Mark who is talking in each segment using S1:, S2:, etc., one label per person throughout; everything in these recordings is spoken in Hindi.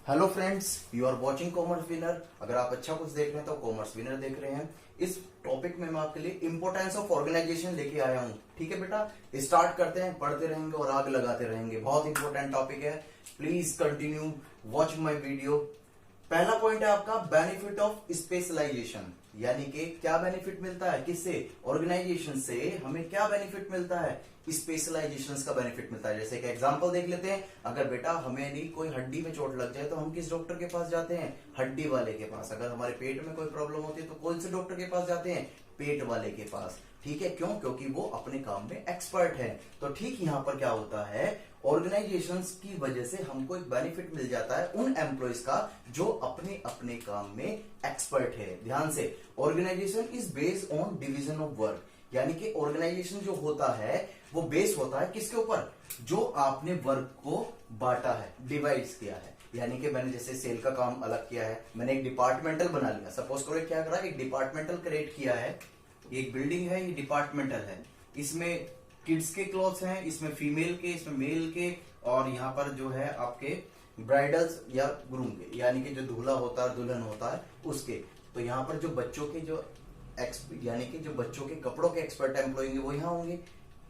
S1: Hello friends, you are watching Commerce Winner. अगर आप अच्छा कुछ देख रहे हैं तो कॉमर्स विनर देख रहे हैं। इस टॉपिक में मैं आपके लिए इंपोर्टेंस ऑफ ऑर्गेनाइजेशन लेके आया हूं। ठीक है बेटा, स्टार्ट करते हैं, पढ़ते रहेंगे और आग लगाते रहेंगे। बहुत इंपॉर्टेंट टॉपिक है, please continue watch my video. पहला पॉइंट है आपका बेनिफिट ऑफ स्पेशलाइजेशन, यानी कि क्या बेनिफिट मिलता है, किससे, ऑर्गेनाइजेशन से हमें क्या बेनिफिट मिलता है, स्पेशलाइजेशन का बेनिफिट मिलता है। जैसे एक एग्जांपल देख लेते हैं, अगर बेटा हमें कोई हड्डी में चोट लग जाए तो हम किस डॉक्टर के पास जाते हैं, हड्डी वाले के पास। अगर हमारे पेट में कोई प्रॉब्लम होती है तो कौन से डॉक्टर के पास जाते हैं, पेट वाले के पास। ठीक है, क्यों? क्योंकि वो अपने काम में एक्सपर्ट है। तो ठीक यहां पर क्या होता है, ऑर्गेनाइजेशंस की वजह से हमको एक बेनिफिट मिल जाता है उन एम्प्लॉयज का जो अपने अपने काम में एक्सपर्ट है। ध्यान से, organisation is based on division of work, यानी कि ऑर्गेनाइजेशन जो होता है वो बेस होता है किसके ऊपर, जो आपने वर्क को बांटा है, डिवाइड किया है। यानी कि मैंने जैसे सेल का काम अलग किया है, मैंने एक डिपार्टमेंटल बना लिया। सपोज करो क्या करा, एक डिपार्टमेंटल क्रिएट किया है। एक बिल्डिंग है, ये डिपार्टमेंटल है, इसमें किड्स के क्लॉथ्स हैं, इसमें फीमेल के, इसमें मेल के, और यहाँ पर जो है आपके ब्राइडल्स या ग्रूम के, यानी कि जो दूल्हा होता है दुल्हन होता है उसके। तो यहाँ पर जो बच्चों के जो यानी कि जो बच्चों के कपड़ों के एक्सपर्ट एम्प्लॉय होंगे वो यहाँ होंगे,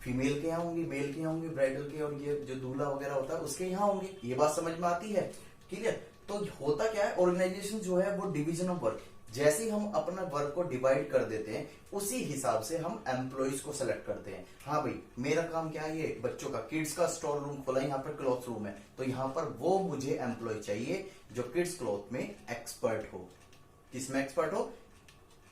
S1: फीमेल के यहाँ होंगे, मेल के यहाँ होंगे, ब्राइडल के, और ये जो दूल्हा वगैरह होता है उसके यहाँ होंगे। ये बात समझ में आती है? क्लियर? तो होता क्या है, ऑर्गेनाइजेशन जो है वो डिवीजन ऑफ वर्क, जैसे ही हम अपना वर्क को डिवाइड कर देते हैं उसी हिसाब से हम एम्प्लॉइज को सेलेक्ट करते हैं। हाँ भाई, मेरा काम क्या है, ये बच्चों का किड्स का स्टोर रूम खोला, यहाँ पर क्लॉथ रूम है, तो यहाँ पर वो मुझे एम्प्लॉय चाहिए जो किड्स क्लॉथ में एक्सपर्ट हो। किसमें एक्सपर्ट हो?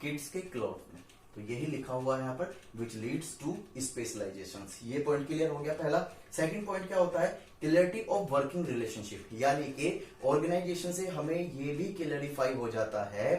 S1: किड्स के क्लॉथ में। तो यही लिखा हुआ है यहाँ पर, विच लीड्स टू स्पेशलाइजेशन। ये पॉइंट क्लियर हो गया पहला। सेकंड पॉइंट क्या होता है, क्लियरिटी ऑफ वर्किंग रिलेशनशिप, यानी कि ऑर्गेनाइजेशन से हमें ये भी क्लियरिफाई हो जाता है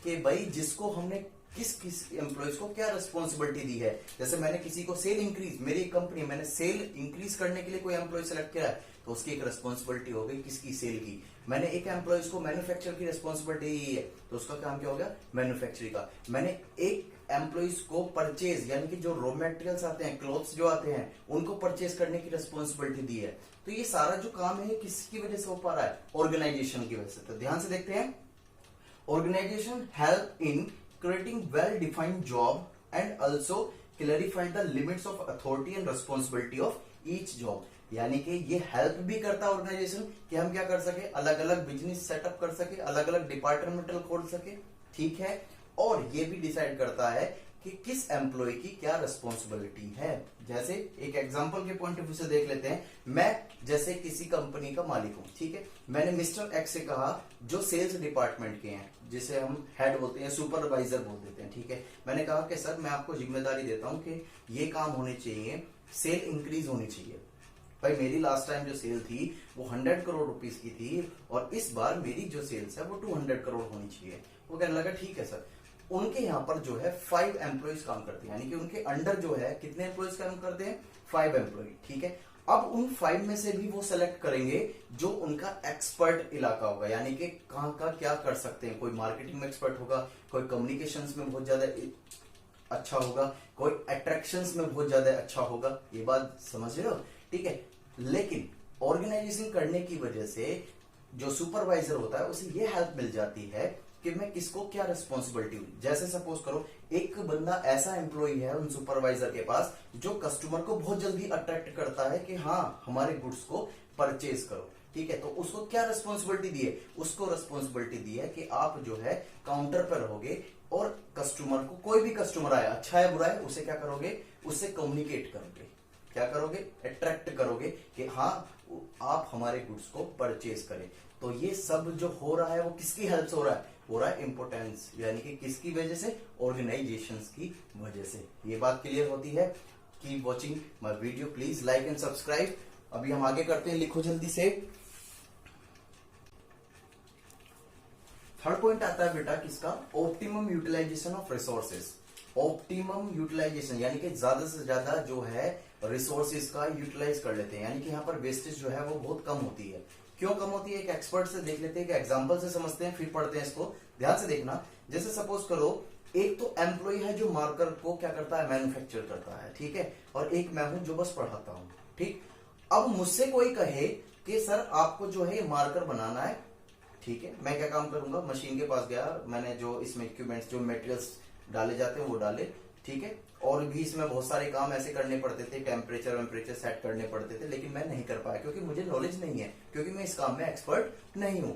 S1: कि भाई जिसको हमने किस किस एम्प्लॉयज को क्या रिस्पॉन्सिबिलिटी दी है। जैसे मैंने किसी को सेल इंक्रीज, मेरी कंपनी मैंने सेल इंक्रीज करने के लिए कोई एम्प्लॉय सेलेक्ट किया है तो उसकी एक रिस्पॉन्सिबिलिटी हो गई, किसकी, सेल की। मैंने एक एम्प्लॉयज को मैन्युफैक्चर की रिस्पॉन्सिबिलिटी दी है तो उसका काम क्या हो गया, मैन्युफैक्चरिंग का। मैंने एक एम्प्लॉयज को परचेज, यानी कि जो रॉ मेटेरियल्स आते हैं, क्लॉथ्स जो आते हैं, उनको परचेज करने की रिस्पॉन्सिबिलिटी दी है। तो ये सारा जो काम है किसकी वजह से हो पा रहा है, ऑर्गेनाइजेशन की वजह से। तो ध्यान से देखते हैं, organization help in creating well defined job and also clarify the limits of authority and responsibility of each job। यानी कि ये हेल्प भी करता है ऑर्गेनाइजेशन कि हम क्या कर सके, अलग अलग बिजनेस सेटअप कर सके, अलग अलग डिपार्टमेंटल खोल सके। ठीक है, और ये भी डिसाइड करता है कि किस एम्प्लॉय की क्या रिस्पॉन्सिबिलिटी है। जैसे एक एग्जांपल के पॉइंट ऑफ व्यू से देख लेते हैं, मैं जैसे किसी कंपनी का मालिक हूं, ठीक है, मैंने मिस्टर एक्स से कहा जो सेल्स डिपार्टमेंट के हैं, जिसे हम हेड बोलते हैं, सुपरवाइजर बोल देते हैं। ठीक है, मैंने कहा कि सर मैं आपको जिम्मेदारी देता हूं कि ये काम होने चाहिए, सेल इंक्रीज होनी चाहिए। भाई मेरी लास्ट टाइम जो सेल थी वो 100 करोड़ रुपीस की थी और इस बार मेरी जो सेल्स है वो 200 करोड़ होनी चाहिए। वो कहने लगा ठीक है सर। उनके यहाँ पर जो है 5 एम्प्लॉयज काम करते हैं, यानी कि उनके अंडर जो है कितने एम्प्लॉयज काम करते हैं, 5 एम्प्लॉय। ठीक है, अब उन 5 में से भी वो सेलेक्ट करेंगे जो उनका एक्सपर्ट इलाका होगा, यानी कि कहाँ का क्या कर सकते हैं। कोई मार्केटिंग में एक्सपर्ट होगा, कोई कम्युनिकेशंस में बहुत ज्यादा अच्छा होगा, कोई अट्रैक्शंस में बहुत ज्यादा अच्छा होगा। ये बात समझ रहे हो? ठीक है, लेकिन ऑर्गेनाइजेशन करने की वजह से जो सुपरवाइजर होता है उसे ये हेल्प मिल जाती है कि मैं किसको क्या रिस्पॉन्सिबिलिटी हुई। जैसे सपोज करो एक बंदा ऐसा एम्प्लॉय है उन सुपरवाइजर के पास जो कस्टमर को बहुत जल्दी अट्रैक्ट करता है कि हाँ हमारे गुड्स को परचेज करो। ठीक है, तो उसको क्या रिस्पॉन्सिबिलिटी दी है, उसको रिस्पॉन्सिबिलिटी दी है कि आप जो है काउंटर पर रहोगे और कस्टमर को, कोई भी कस्टमर आया, अच्छा है बुरा है, उसे क्या करोगे, उससे कम्युनिकेट करोगे, क्या करोगे, अट्रैक्ट करोगे कि हाँ आप हमारे गुड्स को परचेज करें। तो ये सब जो हो रहा है वो किसकी हेल्प से हो रहा है, हो रहा है इंपोर्टेंस, यानी कि किसकी वजह से, ऑर्गेनाइजेशंस की वजह से। ये बात क्लियर होती है? Keep watching my video, please like and subscribe. अभी हम आगे करते हैं, लिखो जल्दी से। थर्ड पॉइंट आता है बेटा किसका, optimum utilisation of resources. Optimum utilisation यानी कि ज्यादा से ज्यादा जो है रिसोर्सेज का यूटिलाइज कर लेते हैं, यानी कि यहाँ पर वेस्टेज जो है वो बहुत कम होती है। क्यों कम होती है, एक एक्सपर्ट से देख लेते हैं, एक एग्जांपल से समझते हैं, फिर पढ़ते हैं इसको। ध्यान से देखना, जैसे सपोज करो एक तो एम्प्लॉय है जो मार्कर को क्या करता है, मैन्युफैक्चर करता है। ठीक है, और एक मैं हूं जो बस पढ़ाता हूं। ठीक, अब मुझसे कोई कहे कि सर आपको जो है मार्कर बनाना है ठीक है, मैं क्या काम करूंगा, मशीन के पास गया, मैंने जो इसमें इक्विपमेंट्स जो मटेरियल्स डाले जाते हैं वो डाले, ठीक है। और भी इसमें बहुत सारे काम ऐसे करने पड़ते थे, टेम्परेचर सेट करने पड़ते थे, लेकिन मैं नहीं कर पाया क्योंकि मुझे नॉलेज नहीं है, क्योंकि मैं इस काम में एक्सपर्ट नहीं हूं।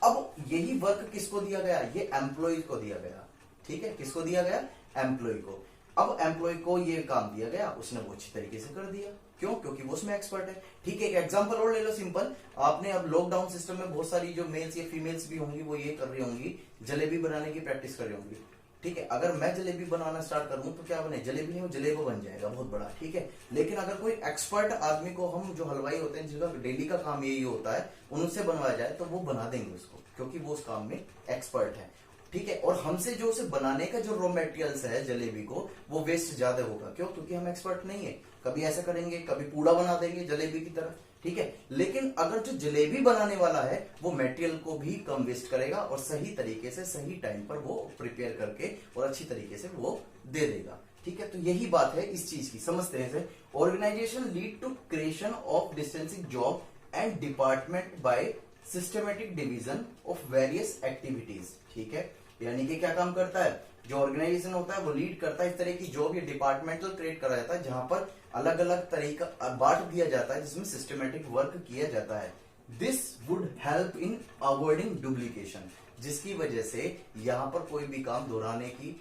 S1: अब यही वर्क किसको दिया गया, ये एम्प्लॉय को दिया गया, ठीक है, किसको दिया गया, एम्प्लॉय को। अब एम्प्लॉय को ये काम दिया गया, उसने वो अच्छी तरीके से कर दिया, क्यों, क्योंकि वो उसमें एक्सपर्ट है, ठीक है। एक एग्जांपल और ले लो सिंपल, आपने अब लॉकडाउन सिस्टम में बहुत सारी जो मेल्स या फीमेल्स भी होंगी वो ये कर रही होंगी, जलेबी बनाने की प्रैक्टिस कर रही होंगी, ठीक है। अगर मैं जलेबी बनाना स्टार्ट करूं तो क्या बने, जलेबी नहीं, वो जलेबो बन जाएगा बहुत बड़ा, ठीक है। लेकिन अगर कोई एक्सपर्ट आदमी को, हम जो हलवाई होते हैं जिनका डेली का काम यही होता है, उनसे बनवाया जाए तो वो बना देंगे उसको, क्योंकि वो उस काम में एक्सपर्ट है, ठीक है। और हमसे जो उसे बनाने का जो रॉ मटेरियल्स है जलेबी को, वो वेस्ट ज्यादा होगा, क्यों, क्योंकि हम एक्सपर्ट नहीं है। कभी ऐसा करेंगे, कभी पूड़ा बना देंगे जलेबी की तरह, ठीक है। लेकिन अगर जो जलेबी बनाने वाला है वो मटेरियल को भी कम वेस्ट करेगा और सही तरीके से सही टाइम पर वो प्रिपेयर करके और अच्छी तरीके से वो दे देगा, ठीक है। तो यही बात है इस चीज की, समझते हैं। Organisation lead to creation of distancing job and department by systematic division of various activities, ठीक है। यानी कि क्या काम करता है, जो ऑर्गेनाइजेशन होता है वो लीड करता है इस तरह की जॉब या डिपार्टमेंटल क्रिएट करा जाता है, जहां पर अलग अलग तरीका बांट दिया जाता है, जिसमें सिस्टमेटिक वर्क किया जाता है। This would help in avoiding duplication, जिसकी वजह से यहां पर कोई भी काम दोहराने की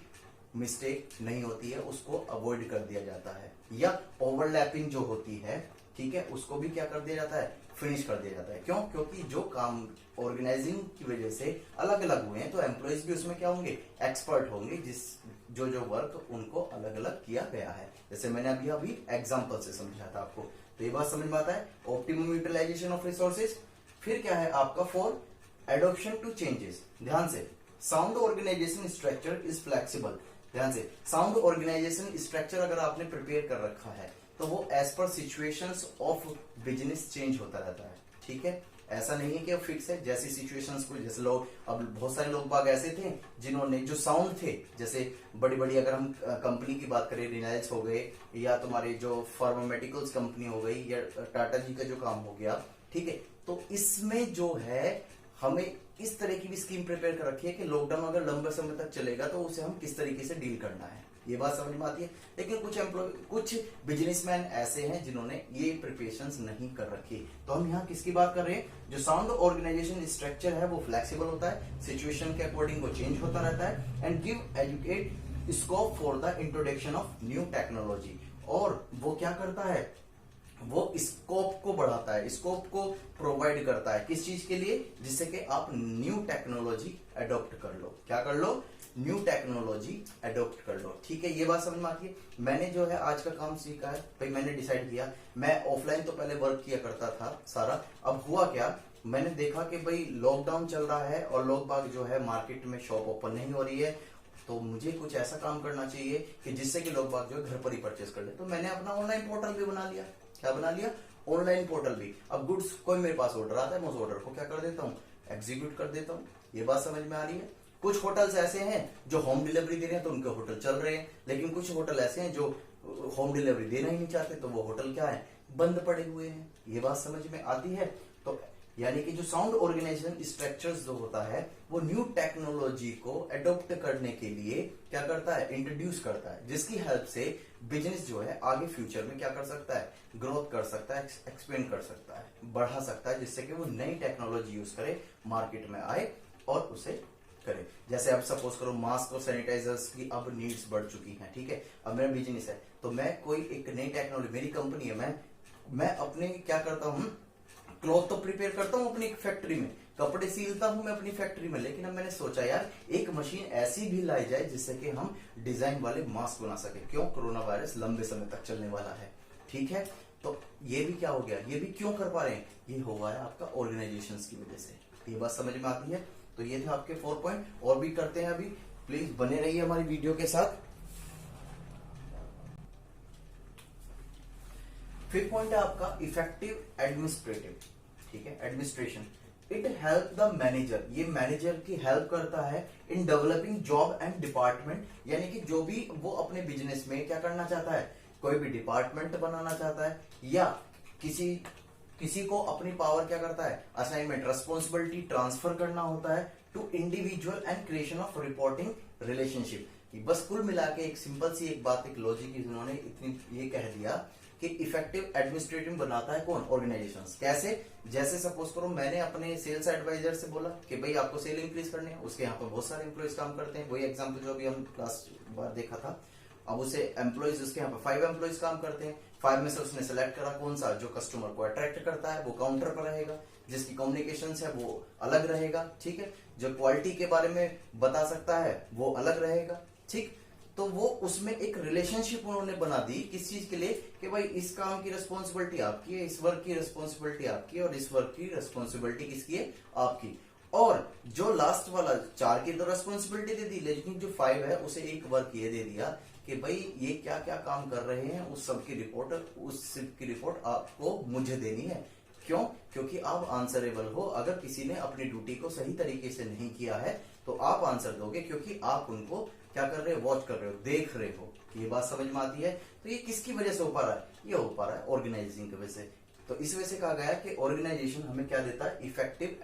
S1: मिस्टेक नहीं होती है, उसको अवॉइड कर दिया जाता है, या ओवरलैपिंग जो होती है, ठीक है, उसको भी क्या कर दिया जाता है, फिनिश कर दिया जाता है। क्यों, क्योंकि जो काम ऑर्गेनाइजिंग की वजह से अलग अलग हुए हैं, तो एम्प्लॉइज भी उसमें क्या होंगे, एक्सपर्ट होंगे, जिस जो जो वर्क उनको अलग अलग किया गया है। जैसे मैंने अभी एग्जांपल से समझा था आपको, तो ये बात समझ में आता है। ऑप्टिमम यूटिलाइजेशन ऑफ रिसोर्सेज, फिर क्या है आपका, फॉर एडॉप्शन टू चेंजेस, ध्यान से, sound organisation structure is flexible, ध्यान से, साउंड ऑर्गेनाइजेशन स्ट्रक्चर अगर आपने प्रिपेयर कर रखा है तो वो as per situations of business change होता रहता है, ठीक है। ऐसा नहीं है कि फिक्स है, जैसी सिचुएशंस को, जैसे लोग, अब बहुत सारे लोग बाग ऐसे थे जिन्होंने जो साउंड थे, जैसे बड़ी बड़ी अगर हम कंपनी की बात करें, रिलायंस हो गए, या तुम्हारे जो फार्मामेटिकल्स कंपनी हो गई, या टाटा जी का जो काम हो गया, ठीक है। तो इसमें जो है हमें इस तरह की भी स्कीम प्रिपेयर कर रखी है कि लॉकडाउन अगर लंबे समय तक चलेगा तो उसे हम किस तरीके से डील करना है, ये बात समझ में आती है। लेकिन कुछ बिजनेसमैन ऐसे हैं जिन्होंने ये प्रिपरेशंस नहीं कर रखी। तो हम यहाँ किसकी बात कर रहे हैं, जो साउंड ऑर्गेनाइजेशन स्ट्रक्चर है वो फ्लेक्सिबल होता है, सिचुएशन के अकॉर्डिंग वो चेंज होता रहता है, and give educate scope for the introduction of new technology, और वो क्या करता है, वो स्कोप को बढ़ाता है, स्कोप को प्रोवाइड करता है, किस चीज के लिए, जिससे कि आप न्यू टेक्नोलॉजी अडॉप्ट कर लो, क्या कर लो, न्यू टेक्नोलॉजी अडॉप्ट कर लो, ठीक है। ये बात समझ में आती है। मैंने जो है आज का काम सीखा है भाई, मैंने डिसाइड किया, मैं ऑफलाइन तो पहले वर्क किया करता था सारा, अब हुआ क्या, मैंने देखा कि भाई लॉकडाउन चल रहा है और लोग बाग जो है मार्केट में शॉप ओपन नहीं हो रही है, तो मुझे कुछ ऐसा काम करना चाहिए कि जिससे कि लोग बाग जो है घर पर ही परचेस कर ले। तो मैंने अपना ऑनलाइन पोर्टल भी बना लिया, क्या बना लिया, ऑनलाइन पोर्टल भी। अब गुड्स कोई मेरे पास ऑर्डर आता है, मैं उस ऑर्डर को क्या कर देता हूँ, एग्जीक्यूट कर देता हूँ। ये बात समझ में आ रही है। कुछ होटल्स ऐसे हैं जो होम डिलीवरी दे रहे हैं, तो उनके होटल चल रहे हैं, लेकिन कुछ होटल ऐसे हैं जो होम डिलीवरी देना ही नहीं चाहते, तो वो होटल क्या है, बंद पड़े हुए हैं। ये बात समझ में आती है। तो यानी कि जो साउंड ऑर्गेनाइजेशन स्ट्रक्चर्स जो होता है वो न्यू टेक्नोलॉजी को अडॉप्ट करने के लिए क्या करता है, इंट्रोड्यूस करता है, जिसकी हेल्प से बिजनेस जो है आगे फ्यूचर में क्या कर सकता है, ग्रोथ कर सकता है, एक्सपेंड कर सकता है, बढ़ा सकता है, जिससे कि वो नई टेक्नोलॉजी यूज करे, मार्केट में आए और उसे करे। जैसे अब सपोज करो मास्क और सैनिटाइजर्स की अब नीड्स बढ़ चुकी हैं, ठीक है। अब मेरा बिजनेस है तो मैं कोई एक नई टेक्नोलॉजी, मेरी कंपनी है, मैं अपने क्या करता हूँ, क्लॉथ तो प्रिपेयर करता हूँ अपनी फैक्ट्री में, कपड़े सीलता हूँ मैं अपनी फैक्ट्री में, लेकिन अब मैंने सोचा यार एक मशीन ऐसी भी लाई जाए जिससे कि हम डिजाइन वाले मास्क बना सके। क्यों, कोरोना वायरस लंबे समय तक चलने वाला है, ठीक है। तो ये भी क्या हो गया, ये भी क्यों कर पा रहे हैं, ये हो गया आपका ऑर्गेनाइजेशन की वजह से। ये बात समझ में आती है। तो ये थे आपके 4 पॉइंट, और भी करते हैं अभी, प्लीज बने रहिए हमारी वीडियो के साथ। 5th पॉइंट है आपका इफेक्टिव एडमिनिस्ट्रेटिव, ठीक है, administration. It help the manager, ये मैनेजर की हेल्प करता है in developing job and department, यानी कि जो भी वो अपने बिजनेस में क्या करना चाहता है, कोई भी डिपार्टमेंट बनाना चाहता है या किसी को अपनी पावर क्या करता है, असाइनमेंट रिस्पॉन्सिबिलिटी ट्रांसफर करना होता है to individual and creation of reporting relationship. बस कुल मिला के एक सिंपल सी एक बात, एक लॉजिक इन्होंने इतनी ये कह दिया कि इफेक्टिव एडमिनिस्ट्रेटिव बनाता है कौन, ऑर्गेनाइजेशंस। कैसे, जैसे सपोज करो मैंने अपने सेल्स एडवाइजर से बोला कि भाई आपको सेल इंक्रीज करनी है, उसके यहाँ पर बहुत सारे एम्प्लॉइज काम करते हैं, वही एग्जांपल जो अभी हम लास्ट बार देखा था। अब उसे एम्प्लॉइज, उसके यहाँ पर 5 एम्प्लॉइज काम करते हैं, 5 में से उसने सेलेक्ट करा कौन सा जो कस्टमर को अट्रैक्ट करता है, वो काउंटर पर रहेगा, जिसकी कम्युनिकेशन है वो अलग रहेगा, ठीक है, जो क्वालिटी के बारे में बता सकता है वो अलग रहेगा, ठीक। तो वो उसमें एक रिलेशनशिप उन्होंने बना दी किस चीज के लिए, कि भाई इस काम की रिस्पॉन्सिबिलिटी आपकी है, इस वर्क की रिस्पॉन्सिबिलिटी आपकी है, और इस वर्क की रिस्पॉन्सिबिलिटी किसकी है, आपकी। और जो लास्ट वाला 4 की तो रिस्पॉन्सिबिलिटी दे दी, लेकिन जो 5 है उसे एक वर्क ये दे दिया कि भाई ये क्या क्या काम कर रहे हैं उस सब की रिपोर्ट आपको मुझे देनी है। क्यों, क्योंकि आप आंसरेबल हो। अगर किसी ने अपनी ड्यूटी को सही तरीके से नहीं किया है तो आप आंसर दोगे, क्योंकि आप उनको क्या कर रहे हो, वॉच कर रहे हो, देख रहे हो। ये बात समझ में आती है। तो ये किसकी वजह से हो पा रहा है, ये हो पा रहा है ऑर्गेनाइजिंग की वजह से। तो इस वजह से कहा गया कि ऑर्गेनाइजेशन हमें क्या देता है, इफेक्टिव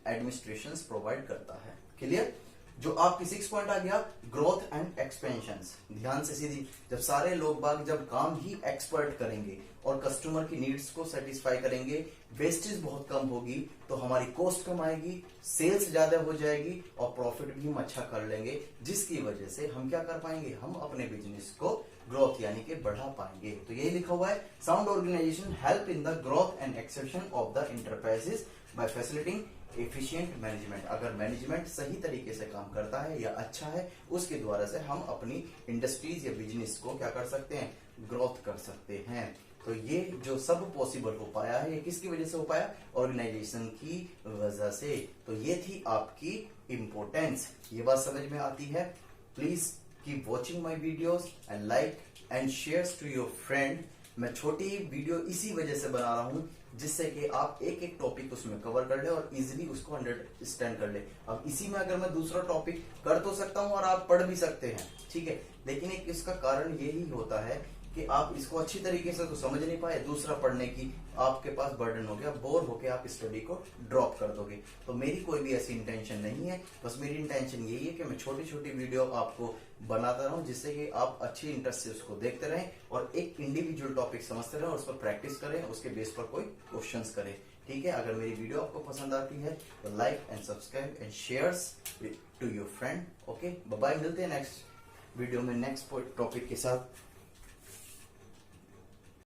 S1: एडमिनिस्ट्रेशन प्रोवाइड करता है। क्लियर। जो आपकी 6 पॉइंट आ गया, ग्रोथ एंड एक्सपेंशन। ध्यान से सीधी, जब सारे लोग बाग जब काम ही एक्सपर्ट करेंगे और कस्टमर की नीड्स को सेटिस्फाई करेंगे, वेस्टेज बहुत कम होगी, तो हमारी कॉस्ट कम आएगी, सेल्स ज्यादा हो जाएगी और प्रॉफिट भी हम अच्छा कर लेंगे, जिसकी वजह से हम क्या कर पाएंगे, हम अपने बिजनेस को ग्रोथ यानी कि बढ़ा पाएंगे। तो यही लिखा हुआ है, sound organisation help in the growth and expansion of the enterprises by facilitating efficient management. अगर मैनेजमेंट सही तरीके से काम करता है या अच्छा है, उसके द्वारा से हम अपनी इंडस्ट्रीज या बिजनेस को क्या कर सकते हैं, ग्रोथ कर सकते हैं। तो ये जो सब पॉसिबल हो पाया है, ये किसकी वजह से हो पाया, ऑर्गेनाइजेशन की वजह से। तो ये थी आपकी इंपोर्टेंस। ये बात समझ में आती है। Please keep watching my videos and like and share to your friend. मैं छोटी वीडियो इसी वजह से बना रहा हूं जिससे कि आप एक एक टॉपिक उसमें कवर कर ले और इजीली उसको अंडरस्टैंड कर ले। अब इसी में अगर मैं दूसरा टॉपिक कर तो सकता हूं और आप पढ़ भी सकते हैं, ठीक है, लेकिन एक इसका कारण यही होता है कि आप इसको अच्छी तरीके से तो समझ नहीं पाए, दूसरा पढ़ने की आपके पास बर्डन हो गया, बोर होके आप स्टडी को ड्रॉप कर दोगे। तो मेरी कोई भी ऐसी इंटेंशन नहीं है। बस मेरी इंटेंशन यही है कि मैं छोटी छोटी वीडियो आपको बनाता रहूं, जिससे कि आप अच्छी इंटरेस्ट से उसको देखते रहें और एक इंडिविजुअल टॉपिक समझते रहें और उस पर प्रैक्टिस करें, उसके बेस पर कोई क्वेश्चंस करें, ठीक है। अगर मेरी वीडियो आपको पसंद आती है तो like and subscribe and shares to your friend. Okay, bye bye, मिलते हैं नेक्स्ट वीडियो में नेक्स्ट टॉपिक के साथ।